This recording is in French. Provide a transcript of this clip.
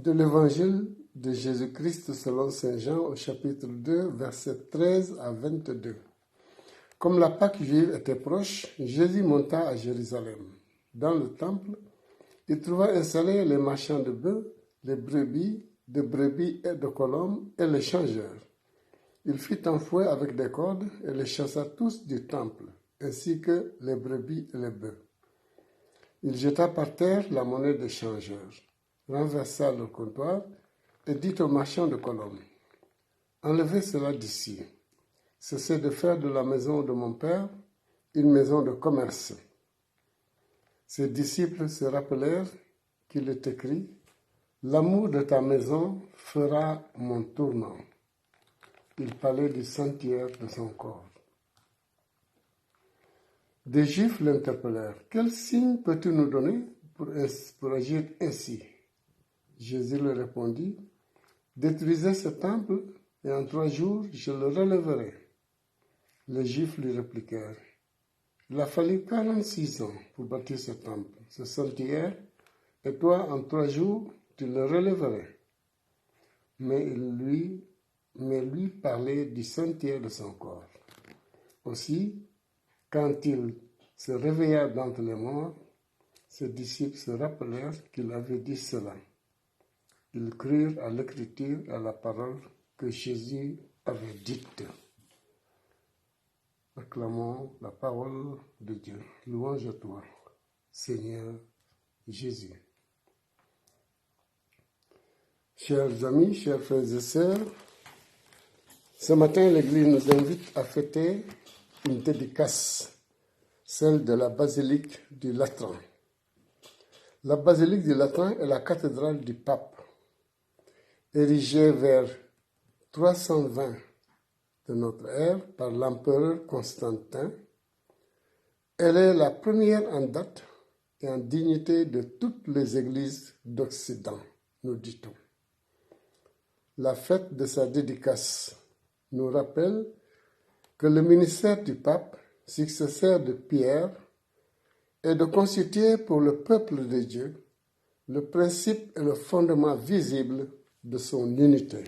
De l'Évangile de Jésus-Christ selon saint Jean au chapitre 2, versets 13 à 22. Comme la Pâque juive était proche, Jésus monta à Jérusalem. Dans le temple, il trouva installés les marchands de bœufs, les brebis, de brebis et de colombes et les changeurs. Il fit un fouet avec des cordes et les chassa tous du temple, ainsi que les brebis et les bœufs. Il jeta par terre la monnaie des changeurs, renversa le comptoir et dit aux marchands de colombes, « Enlevez cela d'ici. Cessez de faire de la maison de mon Père une maison de commerce. » Ses disciples se rappelèrent qu'il est écrit, « L'amour de ta maison fera mon tourment. » Il parlait du sanctuaire de son corps. Des Juifs l'interpellèrent. « Quel signe peux-tu nous donner pour agir ainsi ?» Jésus leur répondit, « Détruisez ce temple, et en 3 jours je le relèverai. » Les Juifs lui répliquèrent, « Il a fallu 46 ans pour bâtir ce temple, ce sanctuaire, et toi en 3 jours tu le relèverais. » Mais lui parlait du sanctuaire de son corps. Aussi, quand il se réveilla d'entre les morts, ses disciples se rappelèrent qu'il avait dit cela. Ils crurent à l'écriture et à la parole que Jésus avait dite. Acclamons la parole de Dieu. Louange à toi, Seigneur Jésus. Chers amis, chers frères et sœurs, ce matin, l'Église nous invite à fêter une dédicace, celle de la basilique du Latran. La basilique du Latran est la cathédrale du pape. Érigée vers 320 de notre ère par l'empereur Constantin, elle est la première en date et en dignité de toutes les églises d'Occident, nous dit-on. La fête de sa dédicace nous rappelle que le ministère du pape, successeur de Pierre, est de constituer pour le peuple de Dieu le principe et le fondement visible de son unité.